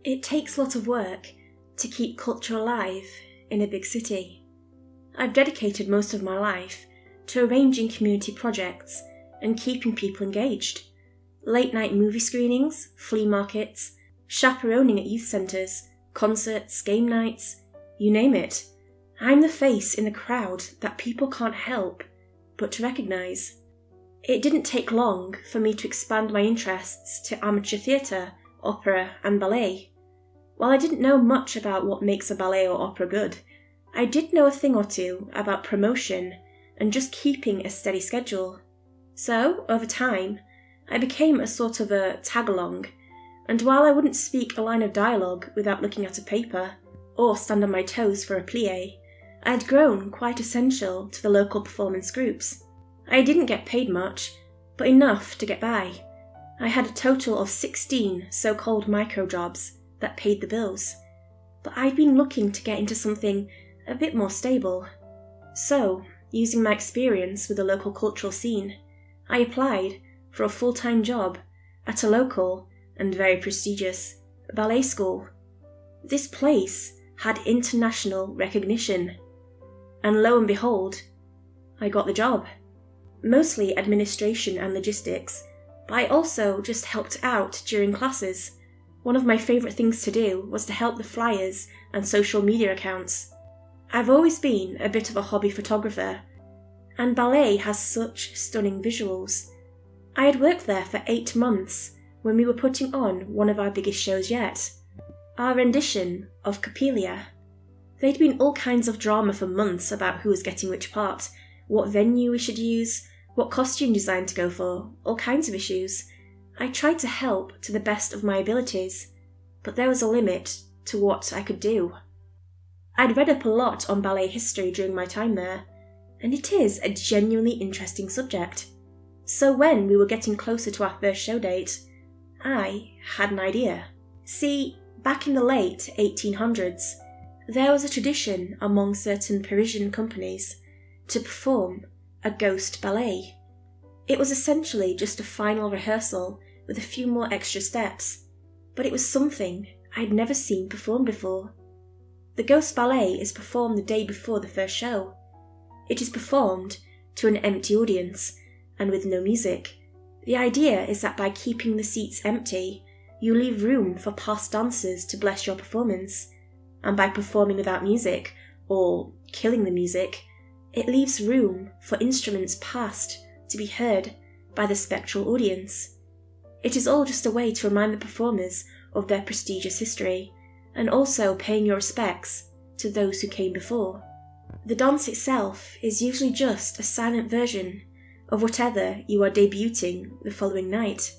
It takes a lot of work to keep culture alive in a big city. I've dedicated most of my life to arranging community projects and keeping people engaged. Late-night movie screenings, flea markets, chaperoning at youth centres, concerts, game nights, you name it. I'm the face in the crowd that people can't help but to recognise. It didn't take long for me to expand my interests to amateur theatre, opera and ballet. While I didn't know much about what makes a ballet or opera good, I did know a thing or two about promotion and just keeping a steady schedule. So, over time, I became a sort of a tag-along, and while I wouldn't speak a line of dialogue without looking at a paper, or stand on my toes for a plie, I had grown quite essential to the local performance groups. I didn't get paid much, but enough to get by. I had a total of 16 so-called micro-jobs that paid the bills, but I'd been looking to get into something a bit more stable. So, using my experience with the local cultural scene, I applied for a full-time job at a local and very prestigious ballet school. This place had international recognition, and lo and behold, I got the job. Mostly administration and logistics, but I also just helped out during classes. One of my favourite things to do was to help the flyers and social media accounts. I've always been a bit of a hobby photographer, and ballet has such stunning visuals. I had worked there for 8 months when we were putting on one of our biggest shows yet, our rendition of Coppelia. There'd been all kinds of drama for months about who was getting which part, what venue we should use, what costume design to go for, all kinds of issues. I tried to help to the best of my abilities, but there was a limit to what I could do. I'd read up a lot on ballet history during my time there, and it is a genuinely interesting subject. So when we were getting closer to our first show date, I had an idea. See, back in the late 1800s, there was a tradition among certain Parisian companies to perform a ghost ballet. It was essentially just a final rehearsal with a few more extra steps, but it was something I'd never seen performed before. The ghost ballet is performed the day before the first show. It is performed to an empty audience and with no music. The idea is that by keeping the seats empty, you leave room for past dancers to bless your performance, and by performing without music, or killing the music, it leaves room for instruments past to be heard by the spectral audience. It is all just a way to remind the performers of their prestigious history, and also paying your respects to those who came before. The dance itself is usually just a silent version of whatever you are debuting the following night.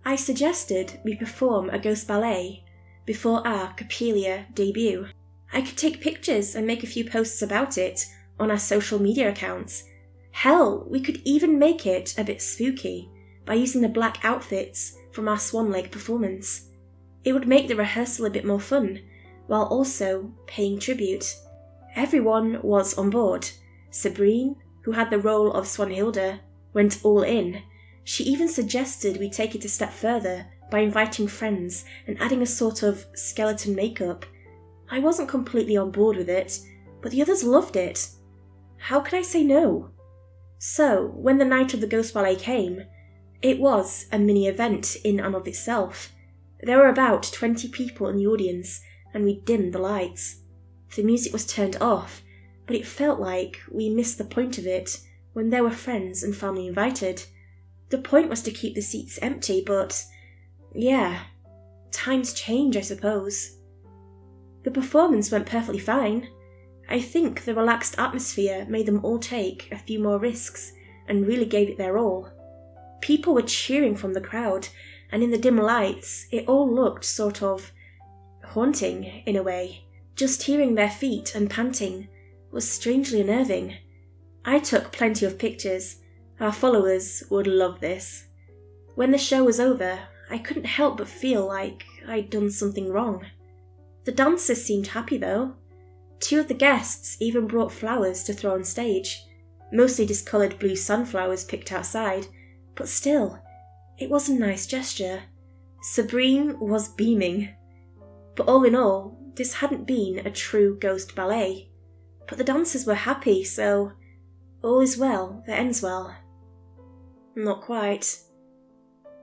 I suggested we perform a ghost ballet before our Coppelia debut. I could take pictures and make a few posts about it on our social media accounts. Hell, we could even make it a bit spooky by using the black outfits from our Swan Lake performance. It would make the rehearsal a bit more fun, while also paying tribute. Everyone was on board. Sabrine, who had the role of Swanhilda, went all in. She even suggested we take it a step further by inviting friends and adding a sort of skeleton makeup. I wasn't completely on board with it, but the others loved it. How could I say no? So, when the night of the Ghost Ballet came, it was a mini-event in and of itself. There were about 20 people in the audience, and we dimmed the lights. The music was turned off, but it felt like we missed the point of it when there were friends and family invited. The point was to keep the seats empty, but yeah, times change, I suppose. The performance went perfectly fine. I think the relaxed atmosphere made them all take a few more risks and really gave it their all. People were cheering from the crowd, and in the dim lights, it all looked sort of haunting in a way. Just hearing their feet and panting was strangely unnerving. I took plenty of pictures. Our followers would love this. When the show was over, I couldn't help but feel like I'd done something wrong. The dancers seemed happy though. 2 of the guests even brought flowers to throw on stage, mostly discoloured blue sunflowers picked outside, but still, it was a nice gesture. Sabrine was beaming. But all in all, this hadn't been a true ghost ballet. But the dancers were happy, so all is well that ends well. Not quite.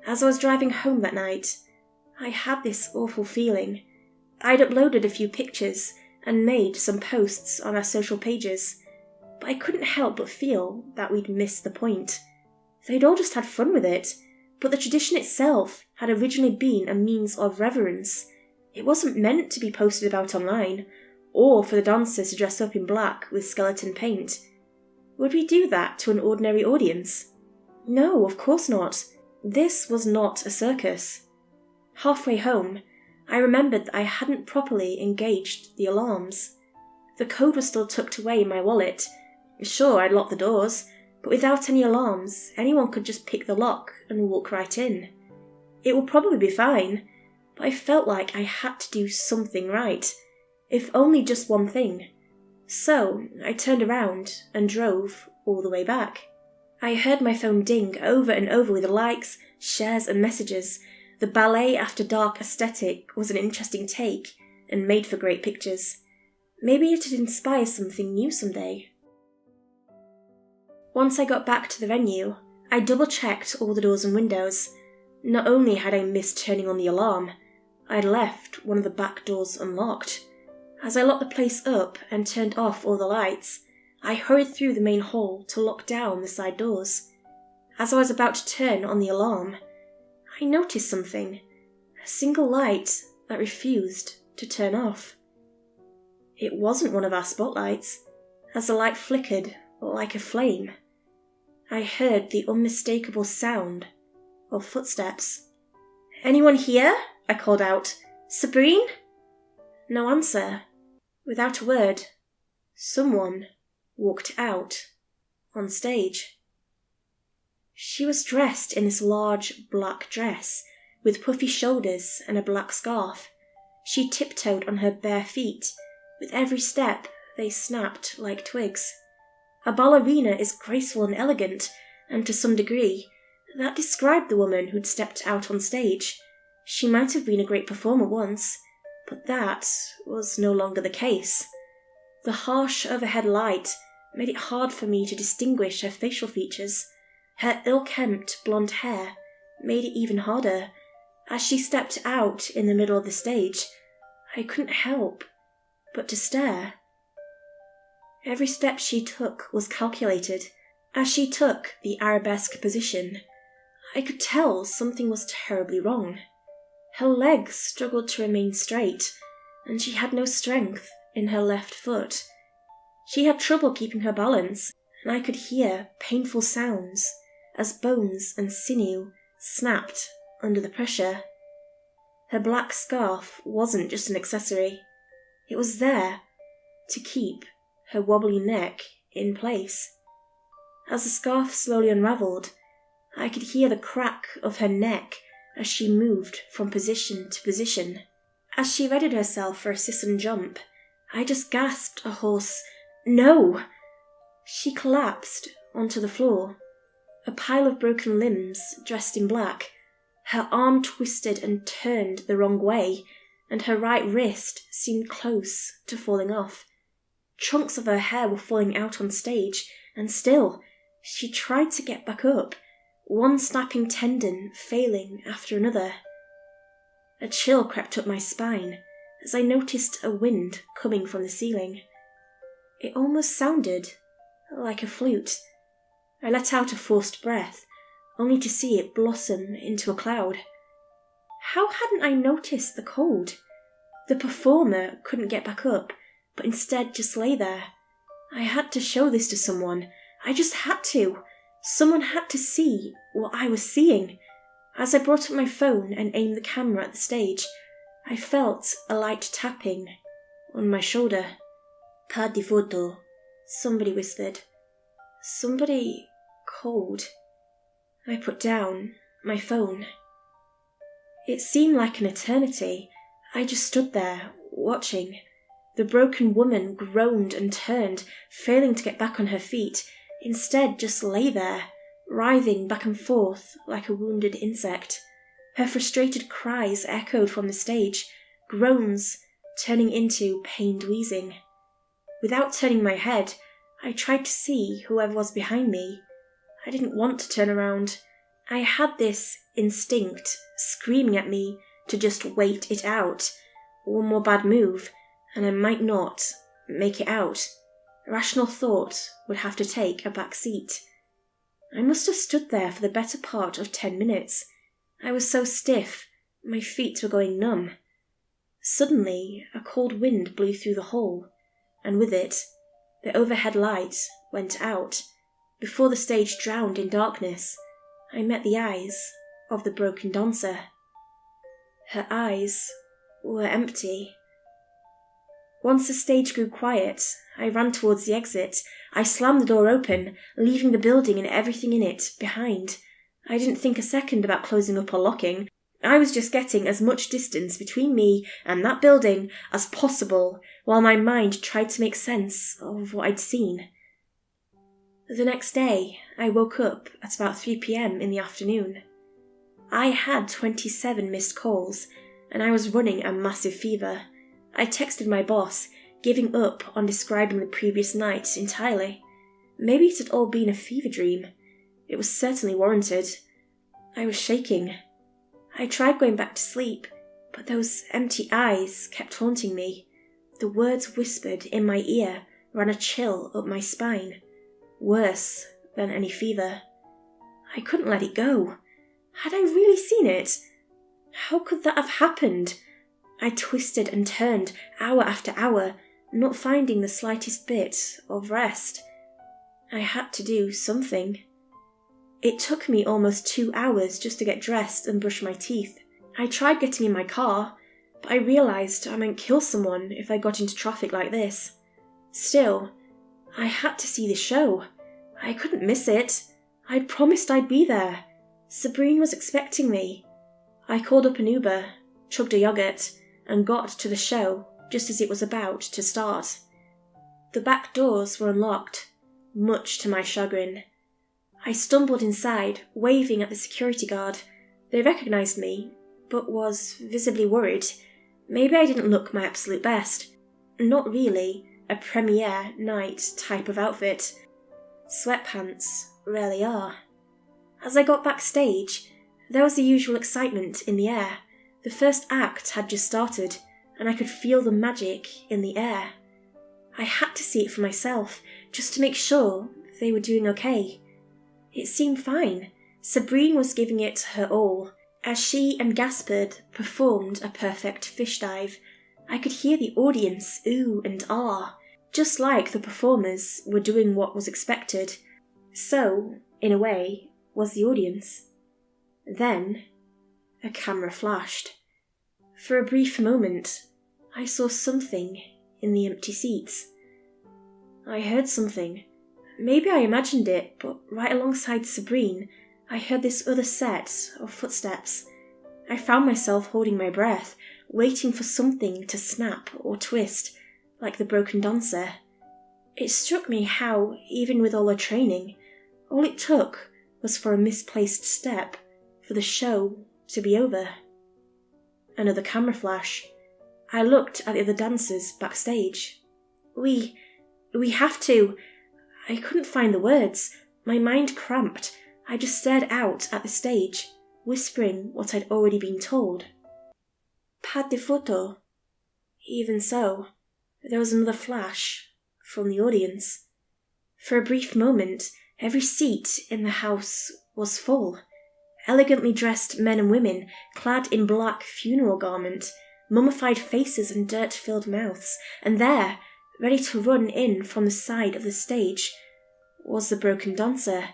As I was driving home that night, I had this awful feeling. I'd uploaded a few pictures and made some posts on our social pages, but I couldn't help but feel that we'd missed the point. They'd all just had fun with it, but the tradition itself had originally been a means of reverence. It wasn't meant to be posted about online, or for the dancers to dress up in black with skeleton paint. Would we do that to an ordinary audience? No, of course not. This was not a circus. Halfway home, I remembered that I hadn't properly engaged the alarms. The code was still tucked away in my wallet. Sure, I'd locked the doors, but without any alarms, anyone could just pick the lock and walk right in. It would probably be fine, but I felt like I had to do something right, if only just one thing. So I turned around and drove all the way back. I heard my phone ding over and over with likes, shares and messages. The ballet after dark aesthetic was an interesting take and made for great pictures. Maybe it'd inspire something new someday. Once I got back to the venue, I double-checked all the doors and windows. Not only had I missed turning on the alarm, I'd left one of the back doors unlocked. As I locked the place up and turned off all the lights, I hurried through the main hall to lock down the side doors. As I was about to turn on the alarm, I noticed something, a single light that refused to turn off. It wasn't one of our spotlights, as the light flickered like a flame. I heard the unmistakable sound of footsteps. "Anyone here?" I called out. "Sabrine?" No answer. Without a word, someone walked out on stage. She was dressed in this large black dress with puffy shoulders and a black scarf. She tiptoed on her bare feet. With every step, they snapped like twigs. A ballerina is graceful and elegant, and to some degree, that described the woman who'd stepped out on stage. She might have been a great performer once, but that was no longer the case. The harsh overhead light made it hard for me to distinguish her facial features. Her ill-kempt blonde hair made it even harder. As she stepped out in the middle of the stage, I couldn't help but to stare. Every step she took was calculated. As she took the arabesque position, I could tell something was terribly wrong. Her legs struggled to remain straight, and she had no strength in her left foot. She had trouble keeping her balance, and I could hear painful sounds as bones and sinew snapped under the pressure. Her black scarf wasn't just an accessory. It was there to keep her wobbly neck in place. As the scarf slowly unravelled, I could hear the crack of her neck as she moved from position to position. As she readied herself for a sisson jump, I just gasped a hoarse, "No!" She collapsed onto the floor, a pile of broken limbs dressed in black. Her arm twisted and turned the wrong way, and her right wrist seemed close to falling off. Chunks of her hair were falling out on stage, and still, she tried to get back up, one snapping tendon failing after another. A chill crept up my spine as I noticed a wind coming from the ceiling. It almost sounded like a flute. I let out a forced breath, only to see it blossom into a cloud. How hadn't I noticed the cold? The performer couldn't get back up, but instead just lay there. I had to show this to someone. I just had to. Someone had to see what I was seeing. As I brought up my phone and aimed the camera at the stage, I felt a light tapping on my shoulder. "Pas de photo," somebody whispered. Somebody cold. I put down my phone. It seemed like an eternity. I just stood there, watching. The broken woman groaned and turned, failing to get back on her feet. Instead, just lay there, writhing back and forth like a wounded insect. Her frustrated cries echoed from the stage, groans turning into pained wheezing. Without turning my head, I tried to see whoever was behind me. I didn't want to turn around. I had this instinct screaming at me to just wait it out. One more bad move, and I might not make it out. Rational thought would have to take a back seat. I must have stood there for the better part of 10 minutes. I was so stiff, my feet were going numb. Suddenly, a cold wind blew through the hall, and with it, the overhead light went out. Before the stage drowned in darkness, I met the eyes of the broken dancer. Her eyes were empty. Once the stage grew quiet, I ran towards the exit. I slammed the door open, leaving the building and everything in it behind. I didn't think a second about closing up or locking. I was just getting as much distance between me and that building as possible, while my mind tried to make sense of what I'd seen. The next day, I woke up at about 3 p.m. in the afternoon. I had 27 missed calls, and I was running a massive fever. I texted my boss, giving up on describing the previous night entirely. Maybe it had all been a fever dream. It was certainly warranted. I was shaking. I tried going back to sleep, but those empty eyes kept haunting me. The words whispered in my ear ran a chill up my spine. Worse than any fever. I couldn't let it go. Had I really seen it? How could that have happened? I twisted and turned hour after hour, not finding the slightest bit of rest. I had to do something. It took me almost 2 hours just to get dressed and brush my teeth. I tried getting in my car, but I realised I might kill someone if I got into traffic like this. Still, I had to see the show. I couldn't miss it. I'd promised I'd be there. Sabrine was expecting me. I called up an Uber, chugged a yogurt, and got to the show just as it was about to start. The back doors were unlocked, much to my chagrin. I stumbled inside, waving at the security guard. They recognised me, but was visibly worried. Maybe I didn't look my absolute best. Not really a premiere night type of outfit. Sweatpants rarely are. As I got backstage, there was the usual excitement in the air. The first act had just started, and I could feel the magic in the air. I had to see it for myself, just to make sure they were doing okay. It seemed fine. Sabrine was giving it her all. As she and Gaspard performed a perfect fish dive, I could hear the audience ooh and ah, just like the performers were doing what was expected. So, in a way, was the audience. Then, a camera flashed. For a brief moment, I saw something in the empty seats. I heard something. Maybe I imagined it, but right alongside Sabrine, I heard this other set of footsteps. I found myself holding my breath, waiting for something to snap or twist, like the broken dancer. It struck me how, even with all her training, all it took was for a misplaced step for the show to be over. Another camera flash. I looked at the other dancers backstage. We have to. I couldn't find the words. My mind cramped. I just stared out at the stage, whispering what I'd already been told. Pas de photo. Even so, there was another flash from the audience. For a brief moment, every seat in the house was full. Elegantly dressed men and women, clad in black funeral garment, mummified faces and dirt-filled mouths, and there, ready to run in from the side of the stage, was the broken dancer,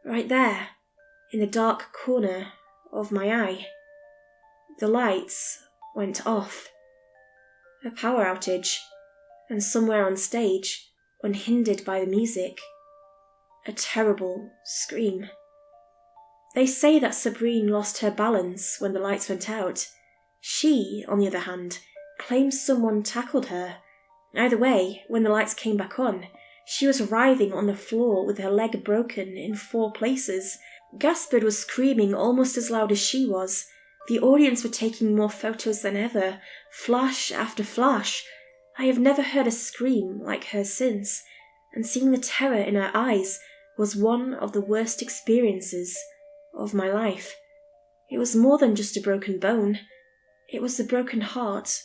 right there, in the dark corner of my eye. The lights went off. A power outage, and somewhere on stage, unhindered by the music, a terrible scream. They say that Sabrine lost her balance when the lights went out. She, on the other hand, claims someone tackled her. Either way, when the lights came back on, she was writhing on the floor with her leg broken in 4 places. Gaspard was screaming almost as loud as she was. The audience were taking more photos than ever, flash after flash. I have never heard a scream like hers since, and seeing the terror in her eyes was one of the worst experiences of my life. It was more than just a broken bone. It was the broken heart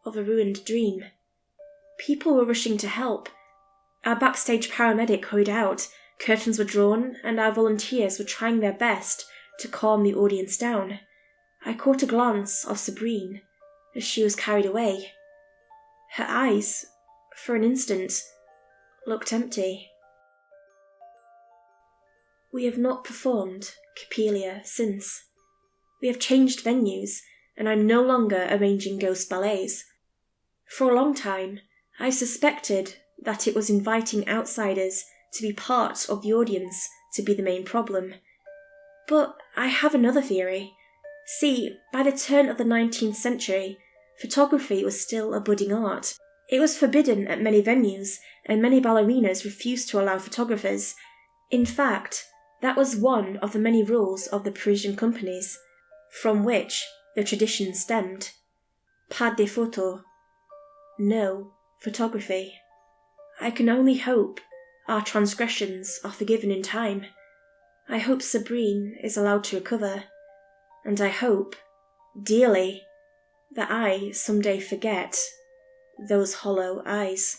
of a ruined dream. People were rushing to help. Our backstage paramedic hurried out, curtains were drawn, and our volunteers were trying their best to calm the audience down. I caught a glance of Sabrine as she was carried away. Her eyes, for an instant, looked empty. We have not performed Coppelia since. We have changed venues, and I'm no longer arranging ghost ballets. For a long time, I suspected that it was inviting outsiders to be part of the audience to be the main problem. But I have another theory. See, by the turn of the 19th century, photography was still a budding art. It was forbidden at many venues, and many ballerinas refused to allow photographers. In fact, that was one of the many rules of the Parisian companies, from which the tradition stemmed. Pas de photo. No photography. I can only hope our transgressions are forgiven in time. I hope Sabrine is allowed to recover, and I hope, dearly, that I someday forget those hollow eyes.